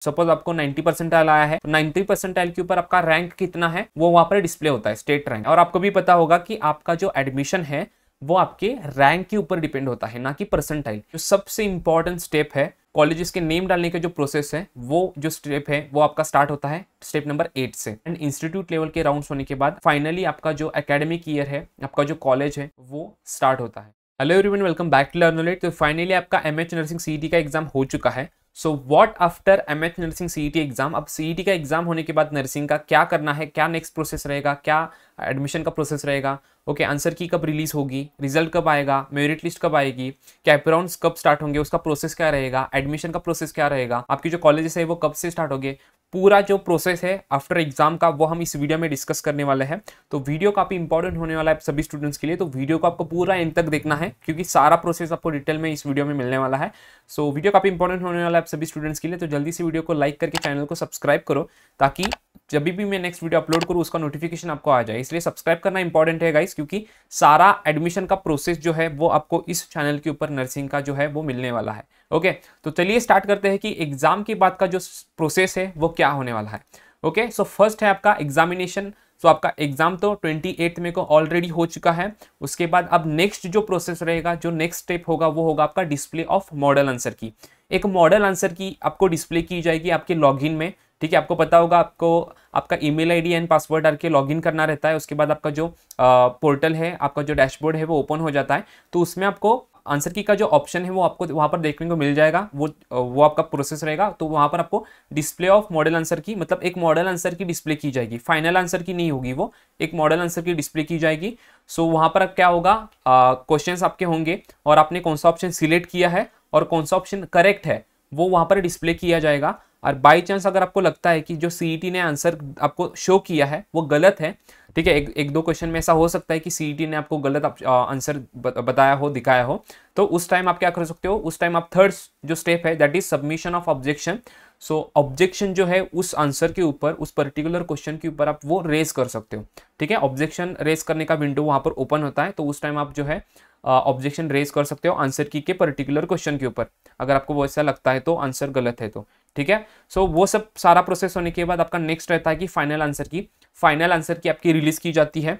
Suppose आपको 90 percentile आया है तो 90 परसेंटाइल के ऊपर आपका रैंक कितना है वो वहां पर डिस्प्ले होता है, स्टेट रैंक। और आपको भी पता होगा कि आपका जो एडमिशन है वो आपके रैंक के ऊपर डिपेंड होता है, ना कि परसेंटाइल। जो सबसे इंपॉर्टेंट स्टेप है कॉलेजेस के नेम डालने का जो प्रोसेस है, वो जो स्टेप है वो आपका स्टार्ट होता है स्टेप नंबर 8 से। एंड इंस्टीट्यूट लेवल के राउंड्स होने के बाद फाइनली आपका जो एकेडमिक ईयर है, आपका जो कॉलेज है, वो स्टार्ट होता है। Hello everyone, welcome back to Learn Knowledge. तो फाइनली आपका एमएच नर्सिंग सीईटी का एग्जाम हो चुका है। So what after MH nursing CET exam. अब सीईटी का एग्जाम होने के बाद नर्सिंग का क्या करना है, क्या नेक्स्ट प्रोसेस रहेगा, क्या एडमिशन का प्रोसेस रहेगा, ओके आंसर की कब रिलीज होगी, रिजल्ट कब आएगा, मेरिट लिस्ट कब आएगी, कैप राउंड्स कब स्टार्ट होंगे, उसका प्रोसेस क्या रहेगा, एडमिशन का प्रोसेस क्या रहेगा, आपकी जो कॉलेजेस है वो कब से स्टार्ट होंगे, पूरा जो प्रोसेस है आफ्टर एग्जाम का वो हम इस वीडियो में डिस्कस करने वाले हैं। तो वीडियो काफी इंपॉर्टेंट होने वाला है सभी स्टूडेंट्स के लिए, तो वीडियो को आपको पूरा एंड तक देखना है क्योंकि सारा प्रोसेस आपको डिटेल में इस वीडियो में मिलने वाला है। सो वीडियो काफी इंपॉर्टेंट होने वाला है सभी स्टूडेंट्स के लिए, तो जल्दी से वीडियो को लाइक करके चैनल को सब्सक्राइब करो ताकि जब भी मैं नेक्स्ट वीडियो अपलोड करूँ उसका नोटिफिकेशन आपको आ जाए। इसलिए सब्सक्राइब करना इंपॉर्टेंट है गाइस, क्योंकि सारा एडमिशन का प्रोसेस जो है वो आपको इस चैनल के ऊपर नर्सिंग का जो है वो मिलने वाला है। ओके, तो चलिए स्टार्ट करते हैं कि एग्जाम के बाद का जो प्रोसेस है वो क्या होने वाला है। ओके, सो फर्स्ट है आपका एग्जामिनेशन। सो आपका एग्जाम तो 28 में को ऑलरेडी हो चुका है। उसके बाद अब नेक्स्ट जो प्रोसेस रहेगा, जो नेक्स्ट स्टेप होगा वो होगा आपका डिस्प्ले ऑफ मॉडल आंसर की। एक मॉडल आंसर की आपको डिस्प्ले की जाएगी आपके लॉगिन में। ठीक है, आपको पता होगा आपको आपका ईमेल आईडी एंड पासवर्ड डाल के लॉगिन करना रहता है। उसके बाद आपका जो पोर्टल है, आपका जो डैशबोर्ड है वो ओपन हो जाता है। तो उसमें आपको आंसर की का जो ऑप्शन है वो आपको वहां पर देखने को मिल जाएगा। वो आपका प्रोसेस रहेगा। तो वहां पर आपको डिस्प्ले ऑफ मॉडल आंसर की, मतलब एक मॉडल आंसर की डिस्प्ले की जाएगी, फाइनल आंसर की नहीं होगी, वो एक मॉडल आंसर की डिस्प्ले की जाएगी। सो वहां पर क्या होगा, क्वेश्चंस आपके होंगे और आपने कौन सा ऑप्शन सिलेक्ट किया है और कौन सा ऑप्शन करेक्ट है वो वहां पर डिस्प्ले किया जाएगा। और बाई चांस अगर आपको लगता है कि जो सीईटी ने आंसर आपको शो किया है वो गलत है, ठीक है, एक दो क्वेश्चन में ऐसा हो सकता है कि सीईटी ने आपको गलत आंसर बताया हो, दिखाया हो, तो उस टाइम आप क्या कर सकते हो, उस टाइम आप थर्ड जो स्टेप है that is submission of objection. So objection जो है उस आंसर के ऊपर, उस पर्टिकुलर क्वेश्चन के ऊपर आप वो रेज कर सकते हो। ठीक है, ऑब्जेक्शन रेज करने का विंडो वहां पर ओपन होता है। तो उस टाइम आप जो है ऑब्जेक्शन रेज कर सकते हो आंसर की के पर्टिकुलर क्वेश्चन के ऊपर, अगर आपको वो ऐसा लगता है तो आंसर गलत है तो। ठीक है, सो वो सब सारा प्रोसेस होने के बाद आपका नेक्स्ट रहता है कि फाइनल आंसर की। फाइनल आंसर की आपकी रिलीज की जाती है।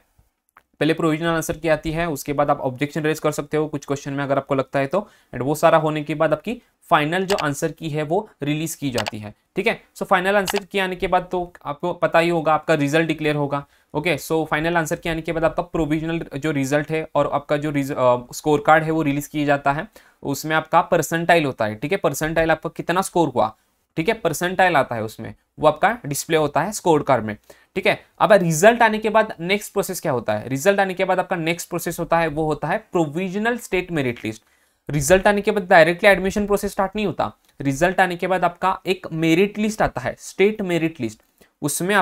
पहले प्रोविजनल आंसर की आती है, उसके बाद आप ऑब्जेक्शन रेज कर सकते हो कुछ क्वेश्चन में अगर आपको लगता है तो। एंड वो सारा होने के बाद आपकी फाइनल जो आंसर की है वो रिलीज की जाती है। ठीक है, सो फाइनल आंसर की आने के बाद तो आपको पता ही होगा आपका रिजल्ट डिक्लेयर होगा। ओके, सो फाइनल आंसर के आने के बाद आपका प्रोविजनल जो रिजल्ट है और आपका जो स्कोर कार्ड है वो रिलीज किया जाता है। उसमें आपका परसेंटाइल होता है। ठीक है, परसेंटाइल आपका कितना स्कोर हुआ, ठीक है, परसेंटाइल आता है उसमें, वो आपका डिस्प्ले होता है स्कोर कार्ड में। ठीक है, अब रिजल्ट आने के बाद नेक्स्ट प्रोसेस क्या होता है, रिजल्ट आने के बाद आपका नेक्स्ट प्रोसेस होता है वो होता है provisional state merit list. Result आने के बाद डायरेक्टली एडमिशन प्रोसेस स्टार्ट नहीं होता। रिजल्ट आने के बाद आपका एक मेरिट लिस्ट आता है, स्टेट मेरिट लिस्ट। उसमें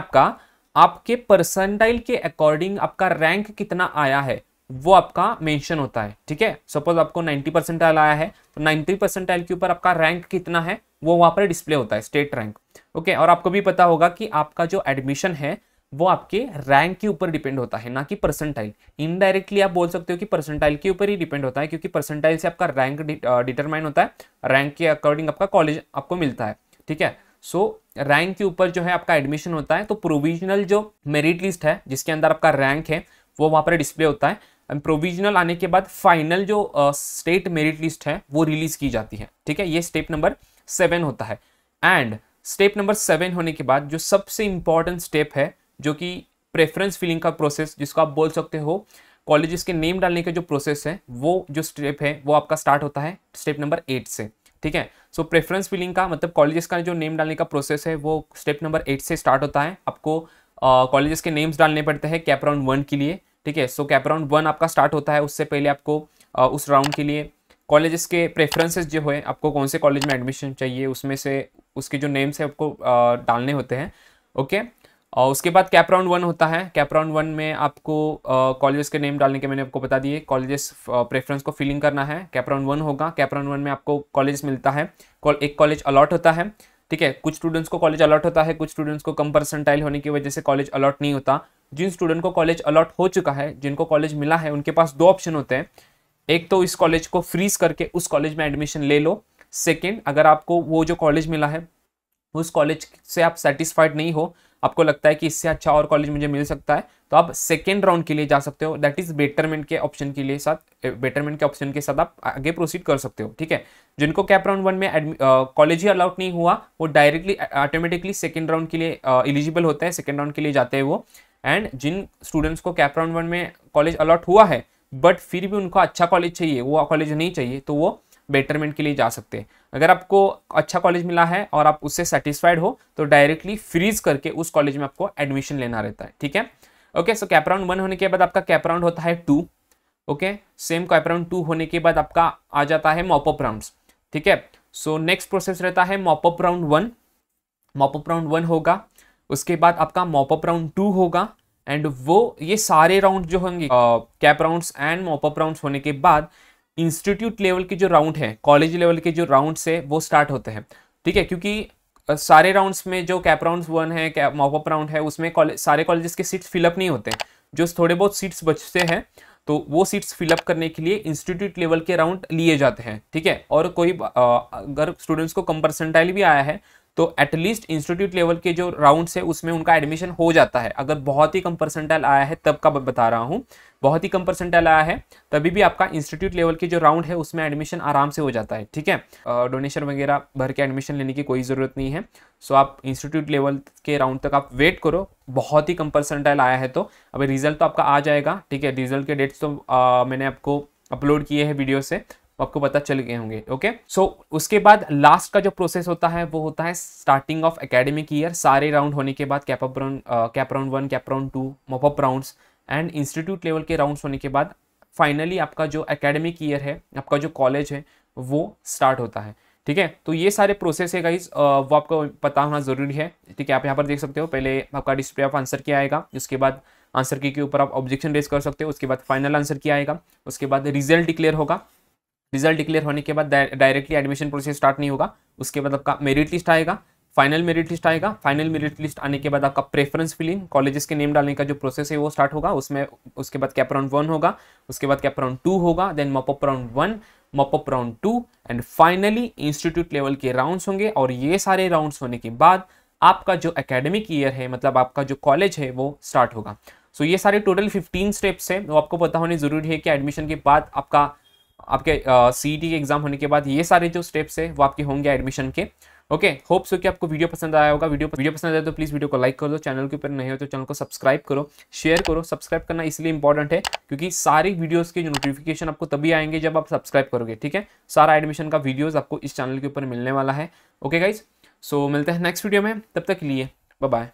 आपके परसेंटाइल के अकॉर्डिंग आपका रैंक कितना आया है वो आपका मेंशन होता है। ठीक है, सपोज आपको 90 परसेंटाइल आया है तो 90 परसेंटाइल के ऊपर आपका रैंक कितना है वो वहां पर डिस्प्ले होता है, स्टेट रैंक। ओके, और आपको भी पता होगा कि आपका जो एडमिशन है वो आपके रैंक के ऊपर डिपेंड होता है, ना कि परसेंटाइल। इनडायरेक्टली आप बोल सकते हो कि परसेंटाइल के ऊपर ही डिपेंड होता है, क्योंकि परसेंटाइल से आपका रैंक डिटरमाइन होता है, रैंक के अकॉर्डिंग आपका कॉलेज आपको मिलता है। ठीक है, सो रैंक के ऊपर जो है आपका एडमिशन होता है। तो प्रोविजनल जो मेरिट लिस्ट है जिसके अंदर आपका रैंक है वो वहां पर डिस्प्ले होता है। प्रोविजनल आने के बाद फाइनल जो स्टेट मेरिट लिस्ट है वो रिलीज की जाती है। ठीक है, ये स्टेप नंबर 7 होता है। एंड स्टेप नंबर 7 होने के बाद जो सबसे इंपॉर्टेंट स्टेप है, जो कि प्रेफरेंस फिलिंग का प्रोसेस, जिसको आप बोल सकते हो कॉलेजेस के नेम डालने का जो प्रोसेस है, वो जो स्टेप है वो आपका स्टार्ट होता है स्टेप नंबर 8 से। ठीक है, सो प्रेफरेंस फिलिंग का मतलब कॉलेजेस का जो नेम डालने का प्रोसेस है वो स्टेप नंबर 8 से स्टार्ट होता है। आपको कॉलेजेस के नेम्स डालने पड़ते हैं कैप राउंड 1 के लिए। ठीक है, सो कैप राउंड 1 आपका स्टार्ट होता है। उससे पहले आपको उस राउंड के लिए कॉलेजेस के प्रेफरेंसेस जो है, आपको कौन से कॉलेज में एडमिशन चाहिए उसमें से उसके जो नेम्स है आपको डालने होते हैं। ओके, और उसके बाद कैप राउंड 1 होता है। कैप राउंड 1 में आपको कॉलेजेस के नेम डालने के मैंने आपको बता दिए, कॉलेजेस प्रेफरेंस को फिलिंग करना है। कैप राउंड 1 होगा। कैप राउंड 1 में आपको कॉलेज मिलता है, एक कॉलेज अलॉट होता है। ठीक है, कुछ स्टूडेंट्स को कॉलेज अलॉट होता है, कुछ स्टूडेंट्स को कम परसेंटाइल होने की वजह से कॉलेज अलॉट नहीं होता। जिन स्टूडेंट को कॉलेज अलॉट हो चुका है, जिनको कॉलेज मिला है, उनके पास 2 ऑप्शन होते हैं। एक तो इस कॉलेज को फ्रीज करके उस कॉलेज में एडमिशन ले लो। सेकेंड, अगर आपको वो जो कॉलेज मिला है उस कॉलेज से आप सेटिस्फाइड नहीं हो, आपको लगता है कि इससे अच्छा और कॉलेज मुझे मिल सकता है, तो आप सेकेंड राउंड के लिए जा सकते हो। दैट इज बेटरमेंट के ऑप्शन के लिए बेटरमेंट के ऑप्शन के साथ आप आगे प्रोसीड कर सकते हो। ठीक है, जिनको कैप राउंड 1 में कॉलेज ही अलाउट नहीं हुआ वो डायरेक्टली ऑटोमेटिकली सेकेंड राउंड के लिए एलिजिबल होते हैं, सेकेंड राउंड के लिए जाते हैं वो। एंड जिन स्टूडेंट्स को कैप राउंड 1 में कॉलेज अलॉट हुआ है बट फिर भी उनको अच्छा कॉलेज चाहिए, वो कॉलेज नहीं चाहिए, तो वो बेटरमेंट के लिए जा सकते हैं। अगर आपको अच्छा कॉलेज मिला है और आप उससे सेटिस्फाइड हो तो डायरेक्टली फ्रीज करके उस कॉलेज में आपको एडमिशन लेना रहता है। ठीक है, ओके। सो कैप राउंड 1 होने के बाद आपका कैप राउंड होता है 2। ओके, सेम कैप राउंड 2 होने के बाद आपका आ जाता है मॉपअप राउंड्स। ठीक है, सो नेक्स्ट प्रोसेस रहता है मॉपअप राउंड 1। मॉपअप राउंड 1 होगा, उसके बाद आपका मॉपअप राउंड 2 होगा। एंड वो ये सारे राउंड जो होंगे cap rounds and mop up rounds होने के बाद इंस्टीट्यूट लेवल के जो राउंड है, कॉलेज लेवल के जो राउंड्स है वो स्टार्ट होते हैं। ठीक है, क्योंकि सारे राउंड्स में जो कैप राउंड्स 1 है, मॉपअप राउंड है, उसमें सारे कॉलेजेस के सीट्स फिलअप नहीं होते, जो थोड़े बहुत सीट्स बचते हैं तो वो सीट्स फिलअप करने के लिए इंस्टीट्यूट लेवल के राउंड लिए जाते हैं। ठीक है, और कोई अगर स्टूडेंट्स को कम परसेंटाइल भी आया है तो एटलीस्ट इंस्टीट्यूट लेवल के जो राउंड्स है उसमें उनका एडमिशन हो जाता है। अगर बहुत ही कम परसेंटाइल आया है तब का बता रहा हूँ, बहुत ही कम परसेंटाइल आया है तभी भी आपका इंस्टीट्यूट लेवल के जो राउंड है उसमें एडमिशन आराम से हो जाता है। ठीक है, डोनेशन वगैरह भर के एडमिशन लेने की कोई ज़रूरत नहीं है। सो आप इंस्टीट्यूट लेवल के राउंड तक आप वेट करो, बहुत ही कम परसेंटाइल आया है तो अभी रिजल्ट तो आपका आ जाएगा। ठीक है, रिजल्ट के डेट्स तो मैंने आपको अपलोड किए हैं वीडियो से, आपको पता चल गए होंगे। ओके, सो उसके बाद लास्ट का जो प्रोसेस होता है वो होता है स्टार्टिंग ऑफ एकेडमिक ईयर। सारे राउंड होने के बाद cap round 1, cap round 2, mop up rounds and institute level के राउंड्स होने के बाद फाइनली आपका जो एकेडमिक ईयर है, आपका जो कॉलेज है वो स्टार्ट होता है। ठीक है, तो ये सारे प्रोसेस है गाइज, वो आपको पता होना जरूरी है। ठीक है, आप यहाँ पर देख सकते हो, पहले आपका डिस्प्ले ऑफ आंसर किया आएगा, उसके बाद आंसर की के ऊपर आप ऑब्जेक्शन रेज कर सकते हो, उसके बाद फाइनल आंसर किया आएगा, उसके बाद रिजल्ट डिक्लेयर होगा। रिजल्ट डिक्लेयर होने के बाद डायरेक्टली एडमिशन प्रोसेस स्टार्ट नहीं होगा, उसके बाद आपका मेरिट लिस्ट आएगा, फाइनल मेरिट लिस्ट आएगा। फाइनल मेरिट लिस्ट आने के बाद आपका प्रेफरेंस फिलिंग, कॉलेजेस के नेम डालने का जो प्रोसेस है वो स्टार्ट होगा। उसमें उसके बाद कैप राउंड 1 होगा, उसके बाद कैप राउंड 2 होगा, then mop up round 1, mop up round 2 and finally institute level के राउंड्स होंगे। और ये सारे राउंड्स होने के बाद आपका जो एकेडमिक ईयर है, मतलब आपका जो कॉलेज है वो स्टार्ट होगा। सो ये सारे टोटल 15 स्टेप्स है, वो आपको पता होने जरूरी है कि एडमिशन के बाद आपके सीईटी के एग्जाम होने के बाद ये सारे जो स्टेप्स है वो आपके होंगे एडमिशन के। ओके, होप सो कि आपको वीडियो पसंद आया होगा। वीडियो पसंद आया तो प्लीज़ वीडियो को लाइक कर दो, चैनल के ऊपर नहीं हो तो चैनल को सब्सक्राइब करो, शेयर करो। सब्सक्राइब करना इसलिए इंपॉर्टेंट है क्योंकि सारी वीडियोस के जो नोटिफिकेशन आपको तभी आएंगे जब आप सब्सक्राइब करोगे। ठीक है, सारा एडमिशन का वीडियोस आपको इस चैनल के ऊपर मिलने वाला है। ओके गाइज, सो मिलते हैं नेक्स्ट वीडियो में, तब तक के लिए बाय बाय।